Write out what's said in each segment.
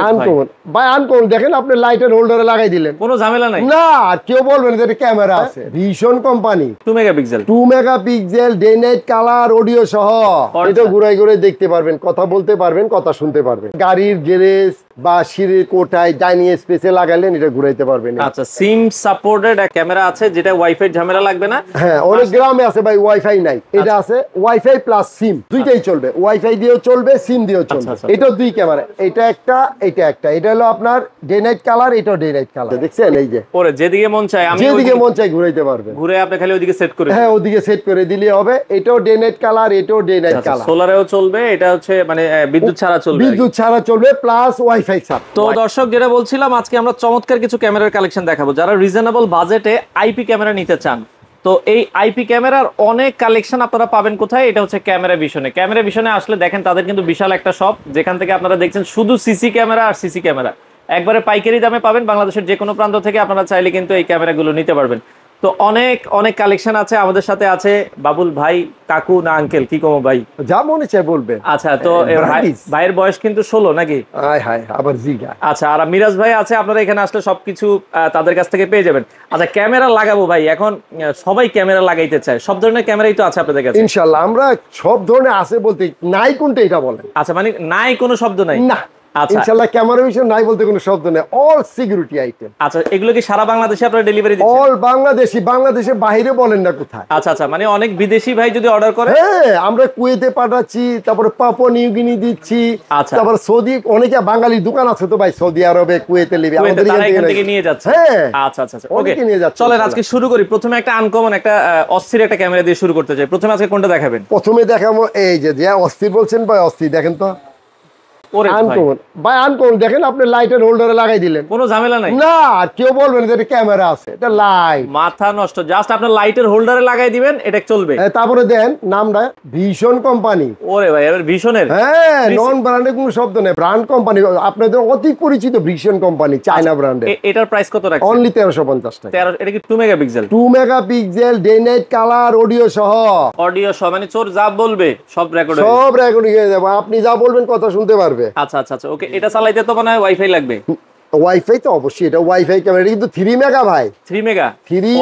Uncommon ভাই, uncommon দেখেন আপনি লাইটের হোল্ডারে লাগাই দিলেন, কোনো ঝামেলা নাই। না আর কেউ বলবেন যে ক্যামেরা আছে। ভীষণ company, 2 megapixel, 2 megapixel, day night colour, audio সহ। এটা ঘুরাই ঘুরে দেখতে পারবেন, কথা বলতে পারবেন, কথা শুনতে পারবেন। গাড়ির গ্যারেজ বা সিঁড়ির কোঠায় ডাইনিং স্পেসে লাগাইলেন এটা ঘুরাইতে পারবেন। আচ্ছা, সিম সাপোর্টেড ক্যামেরা আছে, যেটা ওয়াইফাই ঝামেলা লাগবে না। হ্যাঁ, অনেক গ্রামে আছে ভাই ওয়াইফাই নাই, এটা আছে ওয়াইফাই প্লাস সিম, দুইটাই চলবে। ওয়াইফাই দিয়েও চলবে, সিম দিয়েও চলবে। এটা দুই ক্যামেরা, এটা একটা, এটা একটা। এটা হলো আপনার ডে নাইট কালার, এটাও ডে নাইট কালার। দেখছেন এই যে পরে যেদিকে মন চায়, আমি যেদিকে মন চাই ঘুরাইতে পারবেন। ঘুরে আপনি খালি ওইদিকে সেট করে, হ্যাঁ ওদিকে সেট করে দিলে হবে। এটাও ডে নাইট কালার, এটাও ডে নাইট কালার। সোলারেও চলবে, এটা হচ্ছে মানে বিদ্যুৎ ছাড়া চলবে, বিদ্যুৎ ছাড়া চলবে প্লাস ওয়াইফাই ছাড়া। তো দর্শক, যেটা বলছিলাম, আজকে আমরা চমৎকার কিছু ক্যামেরার কালেকশন দেখাবো। যারা রিজনেবল বাজেটে আইপি ক্যামেরা নিতে চান, তো এই আইপি ক্যামেরার অনেক কালেকশন আপনারা পাবেন কোথায়? এটা হচ্ছে ক্যামেরা ভিশনে। ক্যামেরা ভিশনে আসলে দেখেন তাদের কিন্তু বিশাল একটা শপ, যেখান থেকে আপনারা দেখছেন শুধু সিসি ক্যামেরা আর সিসি ক্যামেরা একবারে পাইকারি দামে পাবেন। বাংলাদেশের যে কোনো প্রান্ত থেকে আপনারা চাইলে কিন্তু এই ক্যামেরাগুলো নিতে পারবেন। তো অনেক অনেক কালেকশন আছে। আমাদের সাথে আছে বাবুল ভাই, কাকু না আঙ্কেল, কি কমো ভাই, যা মনে চায় বলবে। আচ্ছা, তো ভাইয়ের বয়স কিন্তু 16 নাকি? আবার জিগা। আচ্ছা, আর মিরাজ ভাই আছে। আপনারা এখানে আসলে সবকিছু তাদের কাছ থেকে পেয়ে যাবেন। আচ্ছা, ক্যামেরা লাগাবো ভাই, এখন সবাই ক্যামেরা লাগাইতে চায়, সব ধরনের ক্যামেরাই তো আছে আপনাদের কাছে? ইনশাআল্লাহ আমরা সব ধরনের আছে বলতে নাই কোনটা এটা বলেন। আচ্ছা, মানে নাই কোনো শব্দ নাই না? আচ্ছা, ইনশাআল্লাহ ক্যামেরা ভিশন নাই বলতে কোনো শব্দ নেই, অল সিকিউরিটি আইটেম। আচ্ছা, এগুলো কি সারা বাংলাদেশে আপনারা ডেলিভারি দিচ্ছেন? অল বাংলাদেশি, বাংলাদেশের বাইরে বলেন না কোথায়। আচ্ছা আচ্ছা, মানে অনেক বিদেশি ভাই যদি অর্ডার করে, হ্যাঁ আমরা কুয়েতে পাঠাচ্ছি, তারপরে পাপুয়া নিউ গিনি দিচ্ছি, আচ্ছা, তারপর সৌদি, অনেকে বাঙালি দোকান আছে তো ভাই সৌদি আরবে, কুয়েতে, লিবিয়া, আমাদের এখান থেকে নিয়ে যাচ্ছে। হ্যাঁ আচ্ছা আচ্ছা, ওকে, চলেন আজকে শুরু করি। প্রথমে একটা আনকমন, একটা অস্থির একটা ক্যামেরা দিয়ে শুরু করতে চাই। প্রথমে আজকে কোনটা দেখাবেন? প্রথমে দেখাবো এই যে অস্থির বলছেন ভাই, অস্থির দেখেন তো। আনকমন ভাই, আনকমন দেখেন আপনি লাইটের হোল্ডারে লাগাই দিলেন, কোনো ঝামেলা নাই। না আর কেউ বলবেন যে এটা ক্যামেরা আছে, এটা লাইট। মাথা নষ্ট, জাস্ট আপনার লাইটের হোল্ডারে লাগাই দিবেন, এটা চলবে। তারপরে দেন নামটা ভীষণ কোম্পানি। ওরে ভাই, এবার ভীষণের, হ্যাঁ নন ব্র্যান্ডের কোনো শব্দ নেই, ব্র্যান্ড কোম্পানি, আপনাদের অতি পরিচিত ভীষণ কোম্পানি, চায়না ব্র্যান্ডের। এটার প্রাইস কত রাখছেন? অনলি 1350 টাকা। এটা কি 2 megapixel? 2 megapixel, day night colour, audio সহ। অডিও সহ, মানে চোর যা বলবে সব রেকর্ড হয়ে যাবে, আপনি যা বলবেন কথা শুনতে পারবে। আচ্ছা আচ্ছা আচ্ছা, ওকে। এটা চালাইতে তো মনে হয় ওয়াইফাই লাগবে। ওয়াইফাই তো অবশ্যই, এটা ওয়াইফাই ক্যামেরা, কিন্তু 3 মেগা ভাই, 3 মেগা, 3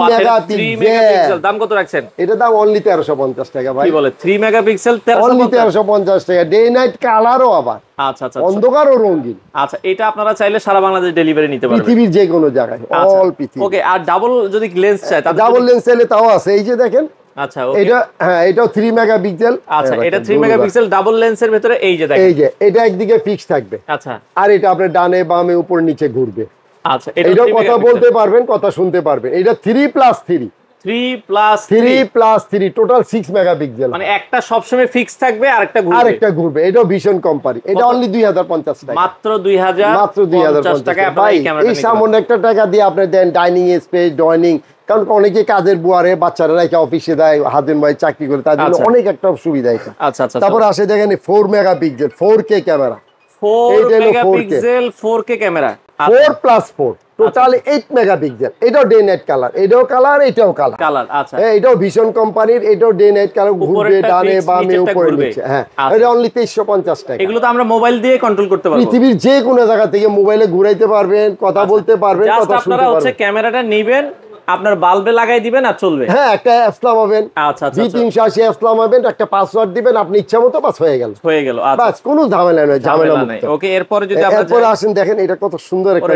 মেগাপিক্সেল। দাম কত রাখছেন? এটা দাম অনলি 1350 টাকা ভাই। কি বলে, 3 মেগাপিক্সেল অনলি 1350 টাকা, ডে নাইট কালারও আবার, আচ্ছা আচ্ছা, অন্ধকার ও রঙিন। আচ্ছা, এটা আপনারা চাইলে সারা বাংলাদেশ ডেলিভারি নিতে পারবেন, পৃথিবীর যে কোনো জায়গায়, অল পৃথিবী। ওকে। আর ডাবল যদি লেন্স চাই, তাহলে ডাবল লেন্স চাইলে তাও আছে, এই যে দেখেন। আচ্ছা, ওকে, এটা হ্যাঁ, এটাও 3 মেগাপিক্সেল। আচ্ছা, এটা 3 মেগাপিক্সেল ডাবল লেন্সের ভিতরে, এই যে দেখেন, এই যে এটা একদিকে ফিক্স থাকবে, আচ্ছা, আর এটা আপনার ডানে বামে উপর নিচে ঘুরবে। আচ্ছা, এটা কথা বলতে পারবেন, কথা শুনতে পারবেন। এটা 3+3, 3+3 টোটাল 6 মেগাপিক্সেল, মানে একটা সবসময় ফিক্স থাকবে, আরেকটা ঘুরবে। এটাও ভীষণ কোম্পানি, এটা অনলি 2050 টাকা, মাত্র 2050 টাকা। ভাই এই সামান্য একটা টাকা দিয়ে আপনি দেন ডাইনিং স্পেস, ডাইনিং, কারণ অনেকে কাজের বুয়ারে বাচ্চারা রেখে অফিসে দেয়, হাতের মাই চাকরি করে, তার জন্য অনেক একটা সুবিধা এটা। আচ্ছা আচ্ছা, তারপর আসে দেখেন 4 megapixel 4K camera, 4 megapixel 4K camera, 4+4 total 8 megapixel. এটাও ডে নাইট কালার, এটাও কালার, এটাও কালার। আচ্ছা, এটাও ভীষণ কোম্পানির, এটাও ডে নাইট কালার, ঘুরবে ডানে বামে উপরে নিচে। হ্যাঁ, এটা অনলি 2350 টাকা। এগুলো তো আমরা মোবাইল দিয়ে কন্ট্রোল করতে পারবো, পৃথিবীর যে কোনো জায়গা থেকে মোবাইলে ঘুরাইতে পারবেন, কথা বলতে পারবেন, কথা শুনতে আপনারা হচ্ছে পারবেন। ক্যামেরাটা নেবেন, আপনার বাল্বে লাগাই দিবেন আর চলবে। হ্যাঁ, একটা অ্যাপস নামাবেন, আচ্ছা আচ্ছা, V380 অ্যাপস নামাবেন, একটা পাসওয়ার্ড দিবেন, আপনি ইচ্ছা মতো পাস হয়ে গেল। আচ্ছা, বাস, কোনো ঝামেলা নেই, ঝামেলা মুক্ত। ওকে, এরপরে যদি এরপরে আসেন দেখেন, এটা কত সুন্দর একটা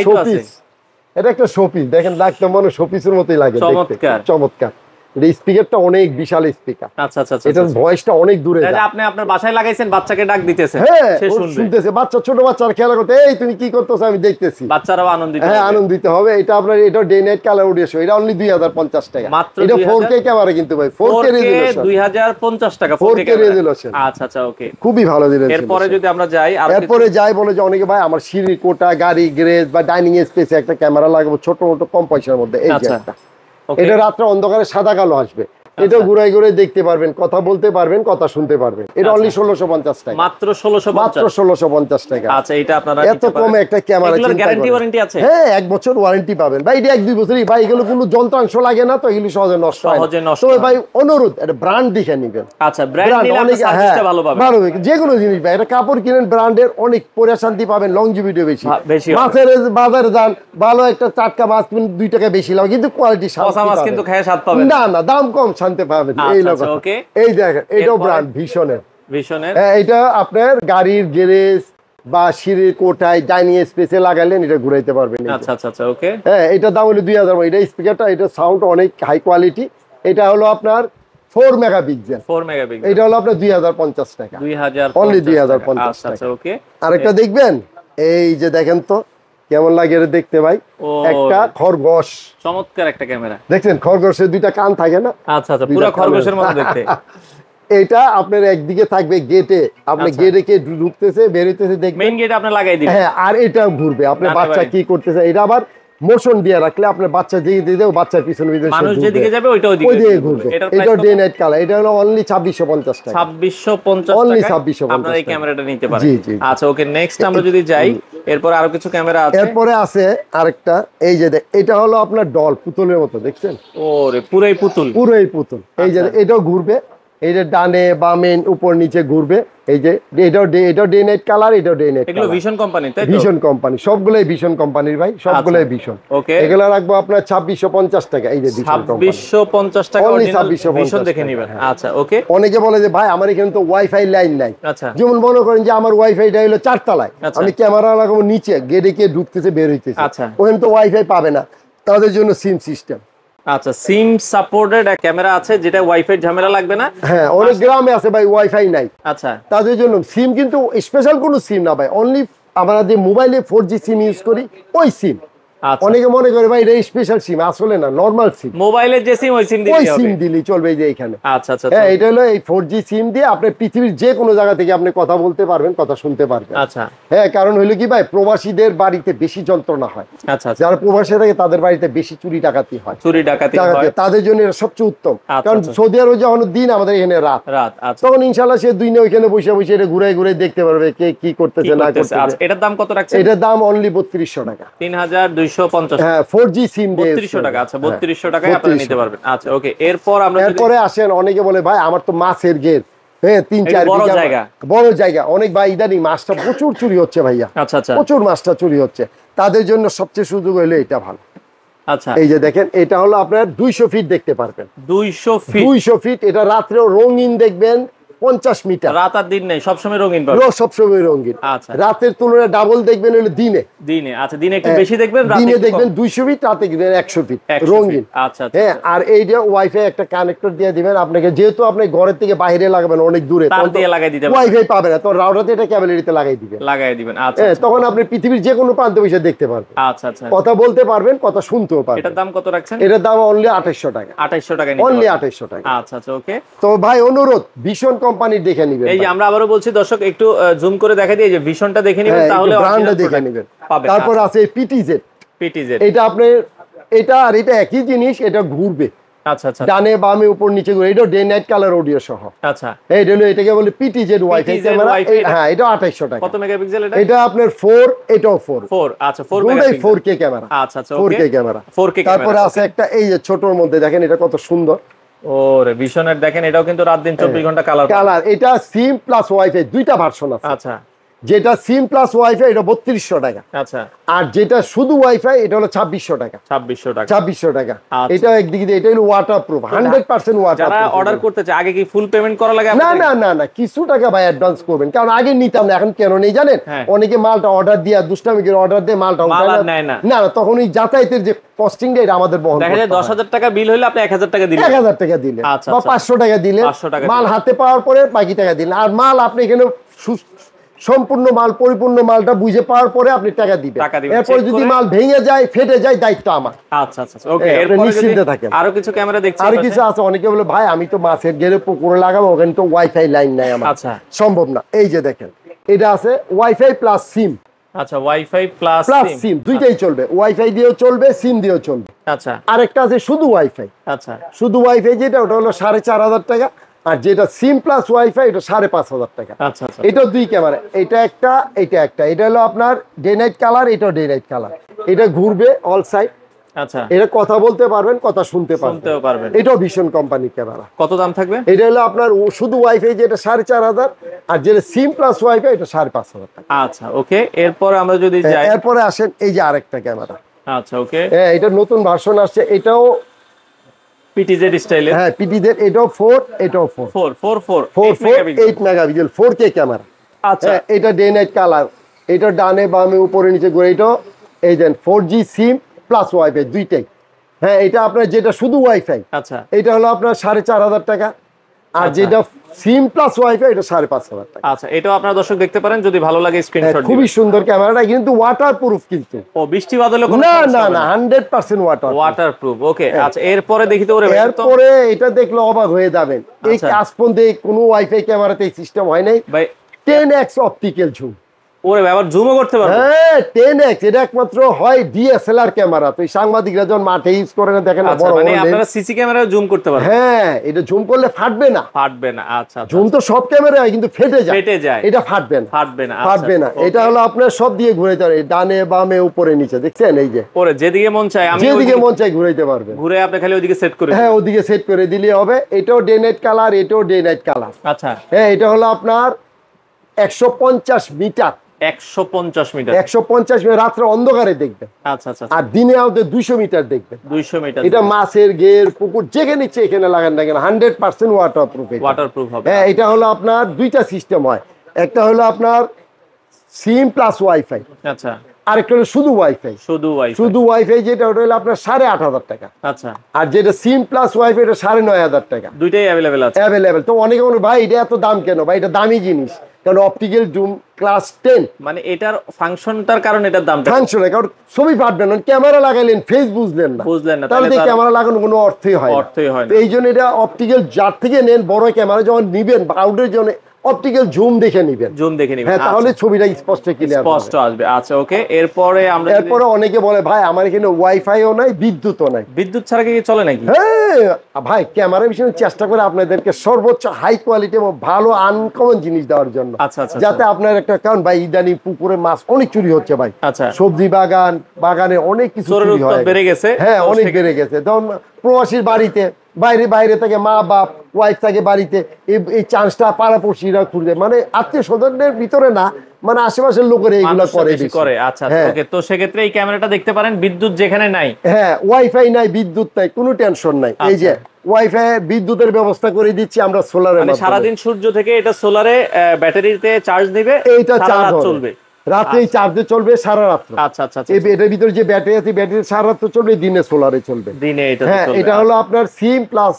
শোপিস। এটা একটা শোপিস, দেখেন লাগতে মনে শোপিসের মতোই লাগে, চমৎকার চমৎকার। স্পিকারটা অনেক বিশাল স্পিকার। আচ্ছা আচ্ছা, এটার ভয়েসটা অনেক দূরে যায়। আপনি আপনার বাসায় লাগাইছেন, বাচ্চাকে ডাক দিতেছেন, হ্যাঁ সে শুনতেছে, বাচ্চা, ছোট বাচ্চারা খেলা করতে, এই তুমি কি করতেছো আমি দেখতেছি, বাচ্চারাও আনন্দিত। হ্যাঁ আনন্দিত হবে। এটা আপনার, এটা day night colour audio show, এটা অনলি 2050 টাকা। এটা 4K ক্যামেরা কিন্তু ভাই, 4K রেজোলিউশন, 2050 টাকা 4K রেজোলিউশন। আচ্ছা আচ্ছা, ওকে, খুবই ভালো জিনিস। এরপরে যদি আমরা যাই, এরপরে যাই বলে যে অনেকে ভাই আমার সিঁড়ি কোটা, গাড়ি গ্যারেজ বা ডাইনিং স্পেসে একটা ক্যামেরা লাগাবো, ছোট ছোট কম পয়সার মধ্যে। এই যে একটা, এটা রাত্রে অন্ধকারে সাদা কালো আসবে, এটা ঘুরাই ঘুরে দেখতে পারবেন, কথা বলতে পারবেন, কথা শুনতে পারবেন। এটা অনলি 1650 টাকা, মাত্র 1650 টাকা। আচ্ছা, এটা আপনারা এত কমে একটা ক্যামেরা, এগুলোর গ্যারান্টি ওয়ারেন্টি আছে? হ্যাঁ, 1 বছর ওয়ারেন্টি পাবেন ভাই। এটা 1-2 বছরই ভাই, এগুলো কোনো যন্ত্রাংশ লাগে না তো, এগুলো সহজে নষ্ট হয় না। তো ভাই অনুরোধ, এটা ব্র্যান্ড দেখে নেবেন। আচ্ছা, ব্র্যান্ড নিলে আপনি সার্ভিসটা ভালো পাবেন। ভালো, যে কোনো জিনিস ভাই, এটা কাপড় কিনেন ব্র্যান্ডের, অনেক পরে শান্তি পাবেন, লংজিভিটি বেশি। মাছের বাজারে যান, ভালো একটা টাটকা মাছ কিনুন, 2 টাকা বেশি লাগে, কিন্তু কোয়ালিটি শান্তি মাছ কিন্তু খেয়ে স্বাদ পাবেন না, না দাম কম শান্তি পাবেন। এই লোক, এই দেখেন, এটাও ব্র্যান্ড ভিশনের। এটা আপনার গাড়ির গ্যারেজ বা সিঁড়ির কোঠায় ডাইনিং স্পেসে লাগালেন, এটা ঘুরাইতে পারবেন। আচ্ছা আচ্ছা আচ্ছা, ওকে। হ্যাঁ, এটা দাম হলো 2000। এটা স্পিকারটা, এটা সাউন্ড অনেক হাই কোয়ালিটি। এটা হলো আপনার 4 মেগাপিক্সেল। এটা হলো আপনার 2050 টাকা, অনলি 2050 টাকা। ওকে, আরেকটা দেখবেন, এই যে দেখেন তো কেমন লাগে এটা দেখতে ভাই। একটা খরগোশ, চমৎকার একটা ক্যামেরা দেখছেন, খরগোশের 2টা কান থাকে না? আচ্ছা আচ্ছা, পুরো খরগোশের মতো দেখতে। এটা আপনার একদিকে থাকবে গেটে, আপনি গেটে কে ঢুকতেছে বের হইতেছে দেখবেন, মেইন গেটে আপনি লাগাই দিবেন। হ্যাঁ, আর এটা ঘুরবে, আপনার বাচ্চা কি করতেছে, এটা আবার মোশন দিয়ে রাখলে আপনার বাচ্চা যেদিকে দিয়ে দেবে, বাচ্চার পিছনে মানুষ যেদিকে যাবে ওইদিকে ঘুরবে। এটা ডে নাইট কালার। এটা হলো অনলি 2650 টাকা, 2650 অনলি টাকা 2650 আপনারা এই ক্যামেরাটা নিতে পারেন। জি জি। আচ্ছা, ওকে, নেক্সট আমরা যদি যাই, এরপর আরো কিছু ক্যামেরা আছে। এরপরে আছে আরেকটা, এই যে এটা হলো আপনার ডল, পুতুলের মতো, দেখছেন? ওরে, পুরোই পুতুল, পুরোই পুতুল। এই যে এটাও ঘুরবে, এই যে ডানে বামে উপর নিচে ঘুরবে। এই যে এটাও ডে নাইট কালার, এটাও ডে নাইট। এগুলো ভিশন কোম্পানি, তাই তো? ভিশন কোম্পানি, সবগুলাই ভিশন কোম্পানির ভাই, সবগুলাই ভিশন। ওকে, এগুলো রাখবো আপনার 2650 টাকা। এই যে ভিশন কোম্পানি, 2650 টাকা অরিজিনাল ভিশন দেখে নেবেন। আচ্ছা, ওকে। অনেকে বলে যে ভাই আমার এখানে তো ওয়াইফাই লাইন নাই। আচ্ছা, যেমন মনে করেন যে আমার ওয়াইফাইটা হলো 4 তলায়, আমি ক্যামেরা লাগাবো নিচে, গেটে কে ঢুকতেছে বের হইতেছে, আচ্ছা, ওখানে তো ওয়াইফাই পাবে না, তাদের জন্য সিম সিস্টেম। আচ্ছা, সিম সাপোর্টেড ক্যামেরা আছে, যেটা ওয়াইফাই ঝামেলা লাগবে না। হ্যাঁ, অনেক গ্রামে আছে ভাই ওয়াইফাই নাই। আচ্ছা, তাদের জন্য সিম, কিন্তু স্পেশাল কোনো সিম না ভাই, অনলি আমরা যে মোবাইলে 4G সিম ইউজ করি ওই সিম। অনেকে মনে করে ভাই এটা স্পেশাল সিম, আসলে না, নরমাল সিম। মোবাইলের যে সিম ওই সিম দিলেই চলবে। এই যে এখানে, আচ্ছা আচ্ছা, হ্যাঁ, এটা হলো এই 4G সিম দিয়ে আপনি পৃথিবীর যে কোনো জায়গা থেকে আপনি কথা বলতে পারবেন, কথা শুনতে পারবেন। আচ্ছা, হ্যাঁ, কারণ হলো কি ভাই, প্রবাসীদের বাড়িতে বেশি যন্ত্রণা হয়। আচ্ছা, যারা প্রবাসী থাকে তাদের বাড়িতে বেশি চুরি ডাকাতি হয়, তাদের জন্য এটা সবচেয়ে উত্তম। কারণ সৌদি আরবে যখন দিন, আমাদের এখানে রাত, তখন ইনশাল্লাহ সে দিনে ওইখানে বসে বসে এটা ঘুরে ঘুরে দেখতে পারবে কে কি করতেছে না করতেছে। এটার দাম কত রাখছেন? এটার দাম অনলি 3200 টাকা, 3250। হ্যাঁ, 4G সিম দিয়ে 3200 টাকা। আচ্ছা, 3200 টাকায় আপনারা নিতে পারবেন। আচ্ছা, ওকে। এরপরে আসেন, অনেকে বলে ভাই আমার তো মাছের ঘের, হ্যাঁ, 3-4 বিঘা বড় জায়গা, অনেক ভাই ইদানিং মাছটা প্রচুর চুরি হচ্ছে ভাইয়া। আচ্ছা আচ্ছা, প্রচুর মাছটা চুরি হচ্ছে, তাদের জন্য সবচেয়ে সুযোগ হলো এটা ভালো। আচ্ছা, এই যে দেখেন, এটা হলো আপনার 200 ফিট দেখতে পারবেন। 200 ফিট। এটা রাত্রেও রঙিন দেখবেন, 50 মিটার। রাত আর দিন নেই, সবসময় রঙিন পাবেন, সবসময় রঙিন। আচ্ছা, রাতের তুলনায় ডাবল দেখবেন হলো দিনে। আচ্ছা, দিনে একটু বেশি দেখবেন, দিনে দেখবেন 200 ফিট, রাতে দেখবেন 100 ফিট রঙিন। আচ্ছা, হ্যাঁ, আর এই যে ওয়াইফাই একটা কানেক্টর দিয়ে দিবেন আপনাকে, যেহেতু আপনি ঘরের থেকে বাইরে লাগাবেন অনেক দূরে, ওয়াইফাই পাবে না, তো রাউটারতে এটা কেবলেরিতে লাগাই দিবেন। আচ্ছা, তখন আপনি পৃথিবীর যে কোনো প্রান্তে বসে দেখতে পারবেন। আচ্ছা আচ্ছা, কথা বলতে পারবেন, কথা শুনতেও পারবেন। এটার দাম কত রাখছেন? এটার দাম অনলি 2800 টাকা। 2800 টাকা, অনলি 2800 টাকা। আচ্ছা আচ্ছা, ওকে। তো ভাই অনুরোধ, ভিশন কোম্পানির দেখে নিবেন। এই যে আমরা আবারও বলছি দর্শক, একটু জুম করে দেখা দিই, যে ভিশনটা দেখে নিবেন, তাহলে ব্র্যান্ডটা দেখে নিবেন। তারপর আছে পিটিজেড। এটা আপনি, এটা আর এটা একই জিনিস, এটা ঘুরবে। আচ্ছা আচ্ছা, ডানে বামে উপর নিচে ঘুরে, এটা ডে নাইট কালার অডিও সহ। আচ্ছা, এইটা হলো, এটাকে বলে পিটিজেড ওয়াইফাই ক্যামেরা। হ্যাঁ, এটা 2800 টাকা। কত মেগাপিক্সেল এটা? এটা আপনার 4, এটাও 4। আচ্ছা, 4 মেগাপিক্সেল, 4K ক্যামেরা। আচ্ছা আচ্ছা, 4K ক্যামেরা। তারপর আছে একটা, এই যে ছোটর মধ্যে দেখেন, এটা কত সুন্দর। ওরে, ভিশনের দেখেন, এটাও কিন্তু রাত দিন 24 ঘন্টা কালার। এটা সিম প্লাস ওয়াইফাই দুইটা ভার্সন আছে। আচ্ছা, যেটা সিম প্লাস ওয়াইফাই এটা 3200 টাকা। আচ্ছা, আর যেটা শুধু ওয়াইফাই এটা হলো 2600 টাকা। 2600 টাকা। এটা একদিকে, এটা হলো ওয়াটারপ্রুফ, 100% ওয়াটারপ্রুফ। যারা অর্ডার করতে চায়, আগে কি ফুল পেমেন্ট করা লাগে? না না না না, কিছু টাকা ভাই অ্যাডভান্স করবেন, কারণ আগে নিতাম না, এখন কেন নেই জানেন? অনেকে মালটা অর্ডার দিয়ে দুষ্টামি করে অর্ডার দিয়ে মালটা নেয় না। না, তখন ওই যাতায়াতের যে কস্টিংটা এটা আমাদের বহন করতে হয়। দেখা যায় 10000 টাকা বিল হলে আপনি 1000 টাকা দিলেন, 1000 টাকা দিলেন বা 500 টাকা দিলেন, মাল হাতে পাওয়ার পরে বাকি টাকা দিলেন। আর মাল আপনি এখানে সম্পূর্ণ মাল, পরিপূর্ণ মালটা বুঝে পাওয়ার পরে আপনি টাকা দিবেন। এরপরে যদি মাল ভেঙে যায়, ফেটে যায়, দায়িত্ব আমার। আচ্ছা আচ্ছা, ওকে। এরপরে নিশ্চিন্তে থাকেন। আরো কিছু ক্যামেরা দেখছি, আরো কিছু আছে। অনেকে বলে ভাই আমি তো মাছের ঘেরে পুকুরে লাগাবো, ওখানে তো ওয়াইফাই লাইন নাই আমার। আচ্ছা, সম্ভব না। এই যে দেখেন, এটা আছে ওয়াইফাই প্লাস সিম। আচ্ছা, ওয়াইফাই প্লাস সিম দুইটাই চলবে, ওয়াইফাই দিয়েও চলবে, সিম দিয়েও চলবে। আচ্ছা, আরেকটা আছে শুধু ওয়াইফাই। আচ্ছা, শুধু ওয়াইফাই যেটা, ওটা হলো 4,500 টাকা। আর যেটা সিম প্লাস ওয়াইফাই, এটা 5,500 টাকা। আচ্ছা, আচ্ছা, এটা দুই ক্যামেরা, এটা একটা, এটা একটা। এটা হলো আপনার ডে নাইট কালার, এটাও ডে নাইট কালার। এটা ঘুরবে অল সাইড। আচ্ছা, এটা কথা বলতে পারবেন, কথা শুনতেও পারবেন। এটাও ভীষণ কোম্পানির ক্যামেরা। কত দাম থাকবে? এটা হলো আপনার শুধু ওয়াইফাই যেটা 4,500, আর যেটা সিম প্লাস ওয়াইফাই এটা 5,500 টাকা। আচ্ছা, ওকে। এরপর আমরা যদি যাই, এরপরে আসেন এই যে আরেকটা ক্যামেরা। আচ্ছা, ওকে। হ্যাঁ, এটা নতুন ভার্সন আসছে, এটাও পিটিজেড স্টাইলের। হ্যাঁ, পিটিজেড। এটাও 4, এটাও 4 8 মেগাপিক্সেল 4K ক্যামেরা। আচ্ছা, এটা ডে নাইট কালার। এটা ডানে বামে উপরে নিচে ঘুরে। এটাও এই দেন 4G সিম প্লাস ওয়াইফাই দুইটাই। হ্যাঁ, এটা আপনার যেটা শুধু ওয়াইফাই, আচ্ছা, এটা হলো আপনার 4,500 টাকা। আর যেটা সিম প্লাস ওয়াইফাই, এটা 5,500 টাকা। আচ্ছা, এটাও আপনারা দর্শক দেখতে পারেন, যদি ভালো লাগে স্ক্রিনশট দিবেন। খুবই সুন্দর ক্যামেরাটা, কিন্তু ওয়াটারপ্রুফ কিন্তু। ও, বৃষ্টি বাদলে কোনো না সমস্যা না হবে না, 100% ওয়াটারপ্রুফ। ওকে, আচ্ছা, এরপরে দেখি তো। ওরে ভাই, তো এরপরে এটা দেখলে অবাক হয়ে যাবেন। এই আচ্ছা। আজ পর্যন্ত কোনো ওয়াইফাই ক্যামেরাতে এই সিস্টেম হয় নাই। ভাই, 10x অপটিক্যাল জুম। ওরে ভাই, আবার জুমও করতে পারবো? হ্যাঁ, 10x। এটা একমাত্র হয় ডিএসএলআর ক্যামেরা। তো এই সাংবাদিকরা যখন মাঠে ইউজ করে না, দেখেন না আচ্ছা, বড় মানে বড় আপনারা lens। সিসি ক্যামেরায় জুম করতে পারবেন? হ্যাঁ, এটা জুম করলে ফাটবে না। ফাটবে না? আচ্ছা, আচ্ছা, জুম তো সব ক্যামেরায় হয়, কিন্তু ফেটে যায়। এটা ফাটবে না। ফাটবে না? ফাটবে না। এটা হলো আপনার সব দিয়ে ঘুরে যাবে, ডানে বামে উপরে নিচে, দেখছেন এই যে। ওরে, যেদিকে মন চায় আমি যেদিকে মন চাই ঘুরাইতে পারবেন। ঘুরে আপনি খালি ওইদিকে সেট করে হ্যাঁ, ওদিকে সেট করে দিলে হবে। এটাও ডে নাইট কালার, এটাও ডে নাইট কালার। আচ্ছা, হ্যাঁ, এটা হলো আপনার 150 মিটার। 150 মিটার। 150 মিটার রাত্রে অন্ধকারে দেখবেন। আচ্ছা, আচ্ছা, আর দিনে আওতে 200 মিটার দেখবেন। 200 মিটার। এটা মাছের ঘের, পুকুর যেখানে ইচ্ছে এখানে লাগান না কেন, 100% ওয়াটারপ্রুফ। ওয়াটারপ্রুফ হবে। হ্যাঁ, এটা হলো আপনার দুইটা সিস্টেম হয়। একটা হলো আপনার সিম প্লাস ওয়াইফাই, আচ্ছা, আরেকটা হলো শুধু ওয়াইফাই। শুধু ওয়াইফাই যেটা, ওটা হলো আপনার 8,500 টাকা। আচ্ছা, আর যেটা সিম প্লাস ওয়াইফাই, এটা 9,500 টাকা। দুইটাই অ্যাভেলেবেল আছে? অ্যাভেলেবেল। তো অনেকে বলে ভাই এটা এত দাম কেন? ভাই এটা দামি জিনিস, কারণ অপটিক্যাল জুম ক্লাস 10। মানে এটার ফাংশনটার কারণে এটার দামটা ফাংশন, কারণ ছবি ফাটবেন না, ক্যামেরা লাগাইলেন ফেস বুঝলেন না, তাহলে ক্যামেরা লাগানো কোনো অর্থই হয় না। এই জন্য এটা অপটিক্যাল যার থেকে নেন, বড় ক্যামেরা যখন নিবেন আউটের জন্য অপটিক্যাল জুম দেখে নিবেন। হ্যাঁ, তাহলে ছবিটা স্পষ্ট ক্লিয়ার আসবে। আচ্ছা, ওকে। এরপরে অনেকে বলে ভাই আমার এখানে ওয়াইফাইও নাই, বিদ্যুৎও নাই। বিদ্যুৎ ছাড়া কি চলে নাকি? হ্যাঁ ভাই, ক্যামেরা মিশন চেষ্টা করে আপনাদেরকে সর্বোচ্চ হাই কোয়ালিটি এবং ভালো আনকমন জিনিস দেওয়ার জন্য। আচ্ছা, আচ্ছা, যাতে আপনার একটা, কারণ ভাই ইদানিং পুকুরে মাছ অনেক চুরি হচ্ছে ভাই। আচ্ছা, সবজি বাগানে অনেক কিছু চুরি হয়। বেড়ে গেছে। হ্যাঁ, অনেক বেড়ে গেছে। তখন প্রবাসীর বাড়িতে বাইরে থেকে মা বাপ ওয়াইফ থাকে বাড়িতে, এই চান্সটা পাড়াপড়শিরা খুঁজে, মানে আত্মীয় স্বজনদের ভিতরে না, মানে আশেপাশের লোকের এইগুলো করে। আচ্ছা, ওকে। তো সেক্ষেত্রে এই ক্যামেরাটা দেখতে পারেন, বিদ্যুৎ যেখানে নাই, হ্যাঁ, ওয়াইফাই নাই, বিদ্যুৎ নাই, কোনো টেনশন নাই। এই যে ওয়াইফাই বিদ্যুতের ব্যবস্থা করে দিচ্ছি আমরা সোলারের মাধ্যমে। সারাদিন সূর্য থেকে এটা সোলারে ব্যাটারিতে চার্জ দিবে, এইটা চার্জ চলবে, রাতেই চার্জে চলবে সারা রাত। আচ্ছা, আচ্ছা, এটার ভিতরে যে ব্যাটারি আছে, ব্যাটারি সারা রাত চলবে, দিনে সোলারে চলবে। হ্যাঁ, এটা হলো আপনার সিম প্লাস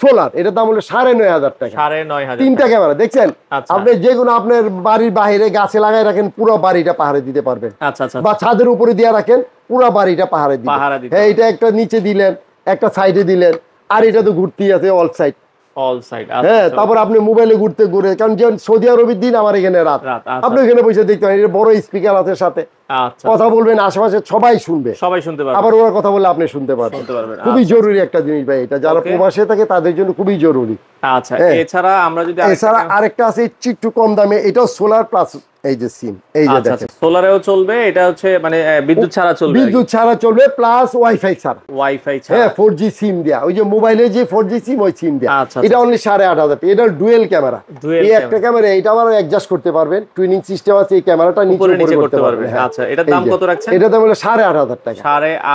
সোলার। এটা দাম হলো 9,500 টাকা। 9,500। তিনটা ক্যামেরা দেখছেন আপনি, যেগুলো আপনার বাড়ির বাইরে গাছে লাগাই রাখেন, পুরো বাড়িটা পাহাড়ে দিতে পারবেন। আচ্ছা, বা ছাদের উপরে দিয়ে রাখেন, পুরো বাড়িটা পাহাড়ে দিবেন। হ্যাঁ, এটা একটা নিচে দিলেন, একটা সাইডে দিলেন, আর এটা তো ঘুরতেই আছে অল সাইড। হ্যাঁ, তারপর আপনি মোবাইলে ঘুরে, কারণ যেমন সৌদি আরবের দিন, আমার এখানে রাত, আপনি এখানে বসে দেখতে পারেন, বড় স্পিকার আছে সাথে, কথা বলবেন, আশেপাশে সবাই শুনবে, আবার ওরা কথা বললে আপনি শুনতে পারবেন। খুবই জরুরি একটা জিনিস ভাই, এটা যারা প্রবাসে থাকে তাদের জন্য খুবই জরুরি। আচ্ছা, এছাড়া আরেকটা আছে একটু কম দামে, এটাও সোলার প্লাস এই যে সিম, এই যে দেখেন সোলারেও চলবে। এটা হচ্ছে মানে বিদ্যুৎ ছাড়া চলবে, প্লাস ওয়াইফাই ছাড়া। হ্যাঁ, 4G সিম দেয়া, ওই যে মোবাইলে যে 4G সিম, ওই সিম দেয়া। এটা অনলি 8,500 টাকা। এটা ডুয়েল ক্যামেরা, এই একটা ক্যামেরা, এটা আবার অ্যাডজাস্ট করতে পারবেন, টুইনিং সিস্টেম আছে, এই ক্যামেরাটা নিচে উপরে করতে পারবেন। আচ্ছা, এটার দাম কত রাখছেন? এটা দাম হলো 8,500 টাকা।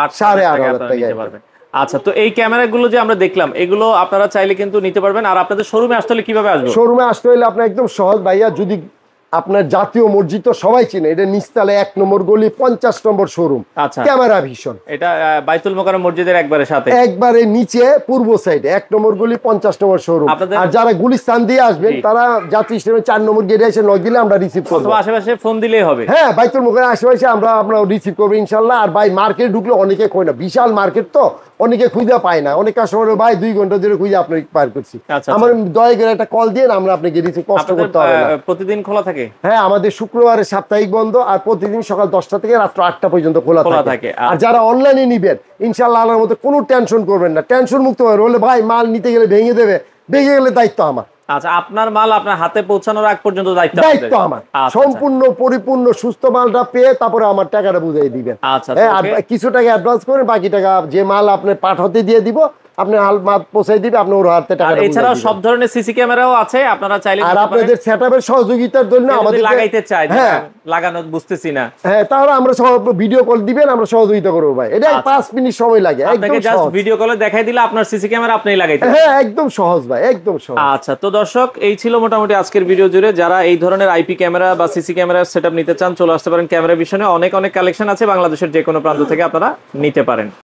8,500 টাকা। আচ্ছা, তো এই ক্যামেরাগুলো যে আমরা দেখলাম, এগুলো আপনারা চাইলে কিন্তু নিতে পারবেন। আর আপনাদের শোরুমে আসতে হলে কিভাবে আসবেন? শোরুমে আসতে হলে আপনার একদম সহজ ভাইয়া, যদি আপনার জাতীয় মসজিদ তো সবাই চিনে, এটা নিচতলায় 1 নম্বর গলি 50 নম্বর শোরুম। আচ্ছা, ক্যামেরা ভিশন, এটা বাইতুল মোকাররম মসজিদের একবারে নিচে পূর্ব সাইডে 1 নম্বর গলি 50 নম্বর শোরুম। আর যারা গুলিস্তান দিয়ে আসবেন, তারা জাতীয় স্টেশনে 4 নম্বর গেটে এসে নক দিলে আমরা রিসিভ করব, অথবা আশেপাশে ফোন দিলেই হবে। হ্যাঁ, বাইতুল মোকাররম আশেপাশে আমরা রিসিভ করব ইনশাআল্লাহ। আর ভাই মার্কেট ঢুকলে অনেকে কই না, বিশাল মার্কেট তো, অনেকে খুঁজে পায় না, অনেক কাস্টমার ভাই 2 ঘন্টা ধরে খুঁজে আপনাকে পার করছি। আমার দয়া করে একটা কল দিয়ে আমরা আপনাকে রিসিভ, কষ্ট করতে হবে না। প্রতিদিন খোলা থাকে? থাকে? হ্যাঁ, আমাদের শুক্রবারে সাপ্তাহিক বন্ধ, আর প্রতিদিন সকাল 10টা থেকে রাত্র 8টা পর্যন্ত খোলা থাকে। আর যারা অনলাইনে নিবেন ইনশাআল্লাহ আল্লাহর মধ্যে কোনো টেনশন করবেন না, টেনশন মুক্ত হবে। বলে ভাই মাল নিতে গেলে ভেঙে দেবে, ভেঙে গেলে দায়িত্ব আমার। আচ্ছা, আপনার মাল আপনার হাতে পৌঁছানোর আগ পর্যন্ত দায়িত্ব আমার। সম্পূর্ণ পরিপূর্ণ সুস্থ মালটা পেয়ে তারপরে আমার টাকাটা বুঝিয়ে দিবেন। আচ্ছা, আর কিছু টাকা অ্যাডভান্স করে বাকি টাকা যে মাল আপনি পাঠাতে দিয়ে দিব, আপনি মাল পৌঁছাই দিবে, আপনি ওর হাতে টাকা। এছাড়াও সব ধরনের সিসি ক্যামেরাও আছে, আপনারা চাইলে। আর আপনাদের সেটআপের সহযোগিতার জন্য আমাদের লাগাইতে চাই, লাগানো বুঝতেছি না, হ্যাঁ তাহলে আমরা ভিডিও কল দিবেন, আমরা সহযোগিতা করবো ভাই। এটা 5 মিনিট সময় লাগে, একদম জাস্ট ভিডিও কলে দেখাই দিলে আপনার সিসি ক্যামেরা আপনিই লাগাইতে। হ্যাঁ, একদম সহজ ভাই, একদম সহজ। আচ্ছা, তো দর্শক এই ছিল মোটামুটি আজকের ভিডিও জুড়ে। যারা এই ধরনের আইপি ক্যামেরা বা সিসি ক্যামেরার সেটআপ নিতে চান চলে আসতে পারেন ক্যামেরা ভিশনে। অনেক কালেকশন আছে, বাংলাদেশের যে কোনো প্রান্ত থেকে আপনারা নিতে পারেন।